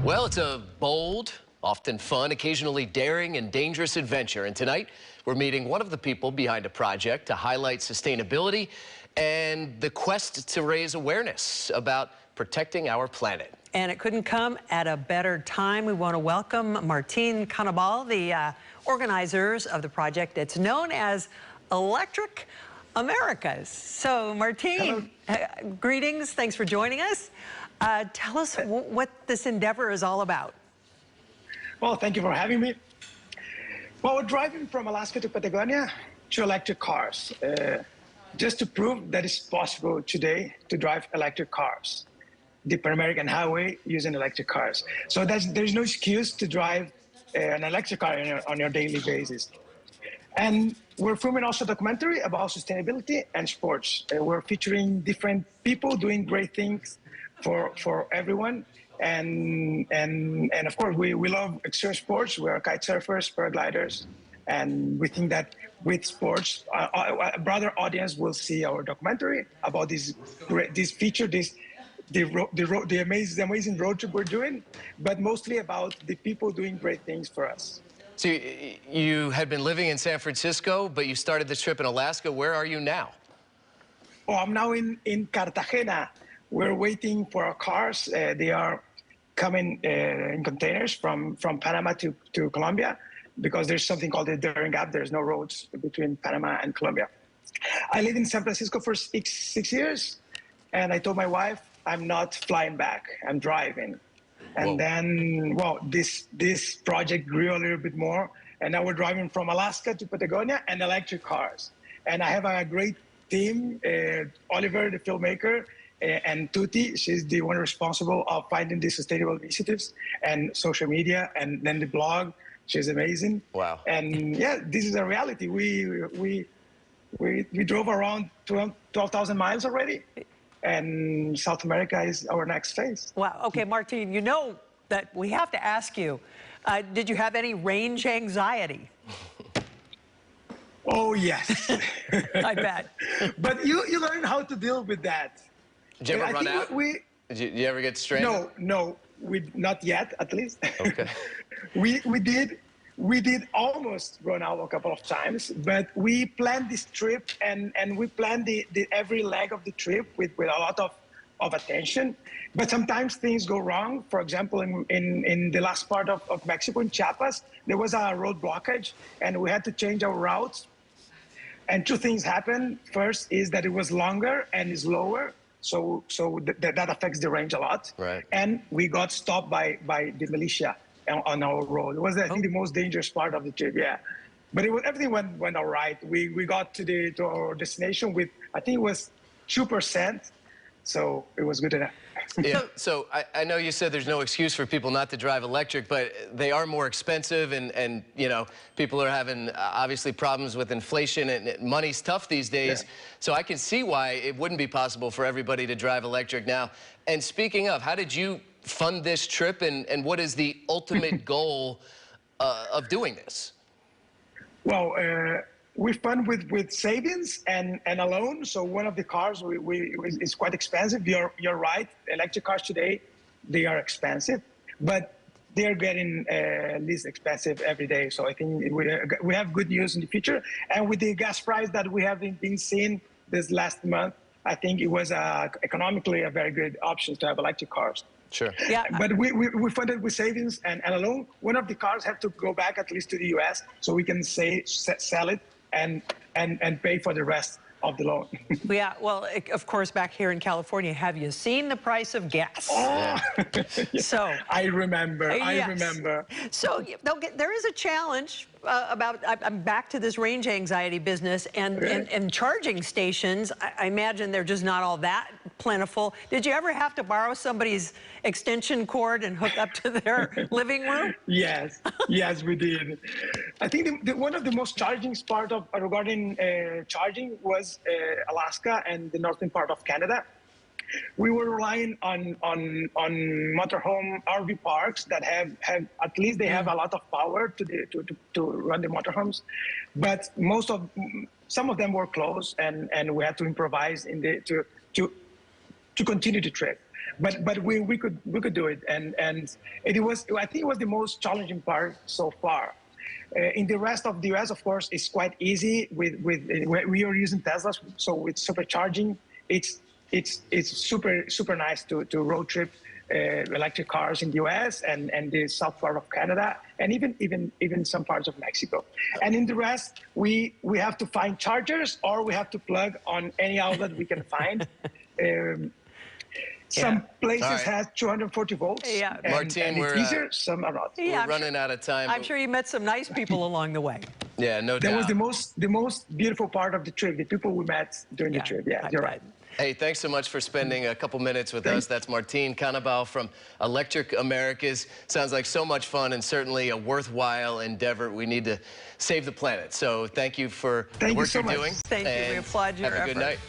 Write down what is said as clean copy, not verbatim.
Well, it's a bold, often fun, occasionally daring and dangerous adventure. And tonight, we're meeting one of the people behind a project to highlight sustainability and the quest to raise awareness about protecting our planet. And it couldn't come at a better time. We want to welcome Martin Canabal, the organizers of the project. It's known as Electric Americas. So, Martin, greetings. Thanks for joining us. Tell us what this endeavor is all about. Well, thank you for having me. Well, we're driving from Alaska to Patagonia to electric cars, just to prove that it's possible today to drive electric cars. The Pan-American Highway using electric cars. So there's no excuse to drive an electric car on your daily basis. And we're filming also a documentary about sustainability and sports. We're featuring different people doing great things for everyone. And of course, we love extreme sports. We're kite surfers, paragliders, and we think that with sports, a broader audience will see our documentary about the amazing road trip we're doing, but mostly about the people doing great things for us. So you had been living in San Francisco, but you started this trip in Alaska. Where are you now? Oh, I'm now in Cartagena. We're waiting for our cars. They are coming in containers from Panama to Colombia, because there's something called the Daring Gap. There's no roads between Panama and Colombia. I lived in San Francisco for six years, and I told my wife, I'm not flying back, I'm driving. And Whoa. then, well, this project grew a little bit more, and now we're driving from Alaska to Patagonia and electric cars. And I have a great team, Oliver, the filmmaker, and Tuti, she's the one responsible of finding the sustainable initiatives and social media, and then the blog. She's amazing. Wow. And yeah, this is a reality. We drove around 12,000 miles already. And South America is our next phase. Wow. Okay, Martin, you know that we have to ask you, did you have any range anxiety? Oh, yes. I bet. But you learn how to deal with that. Did you ever run out? Did you ever get stranded? No, not yet, at least. Okay. We did almost run out a couple of times, but we planned this trip and we planned the every leg of the trip with a lot of attention. But sometimes things go wrong. For example, in the last part of Mexico, in Chiapas, there was a road blockage and we had to change our routes. And two things happened. First is that it was longer and slower. So that affects the range a lot. Right. And we got stopped by the militia on our road. It was, I think, the most dangerous part of the trip, yeah. But everything went all right. We got to our destination with, I think it was 2%. So it was good enough. Yeah. So I know you said there's no excuse for people not to drive electric, but they are more expensive, and you know, people are having obviously problems with inflation, and money's tough these days. Yeah. So I can see why it wouldn't be possible for everybody to drive electric now. And speaking of, how did you fund this trip, and what is the ultimate goal of doing this? Well, we fund with savings and a loan. So one of the cars is quite expensive. You're right. Electric cars today, they are expensive, but they are getting less expensive every day. So I think we have good news in the future. And with the gas price that we have been seeing this last month, I think it was economically a very good option to have electric cars. Sure. Yeah. But we funded with savings and a loan. One of the cars have to go back at least to the US so we can sell it and pay for the rest of the loan. Yeah, well, of course, back here in California, have you seen the price of gas? Oh, So I remember. Yes. I remember. So there is a challenge about. I'm back to this range anxiety business, and charging stations. I imagine they're just not all that plentiful. Did you ever have to borrow somebody's extension cord and hook up to their living room? Yes, yes, we did. I think one of the most challenging part regarding charging was Alaska and the northern part of Canada. We were relying on motorhome RV parks that have at least they have a lot of power to run the motorhomes, but some of them were closed, and we had to improvise to continue the trip. but we could do it, and it was, I think it was the most challenging part so far. In the rest of the US, of course, it's quite easy. We are using Teslas, so with supercharging, it's super nice to road trip electric cars in the US and the south part of Canada, and even some parts of Mexico. And in the rest, we have to find chargers, or we have to plug on any outlet we can find. Some places have 240 volts. Yeah. Martin, and it's easier, some are not. Yeah, we're running out of time. I'm sure you met some nice people along the way. Yeah, no doubt. That was the most beautiful part of the trip, the people we met during the trip. Yeah, you're right. Hey, thanks so much for spending a couple minutes with us. That's Martin Canabal from Electric Americas. Sounds like so much fun and certainly a worthwhile endeavor. We need to save the planet. So thank you for the work you're doing. Thank you. We applaud your Have a good effort. night.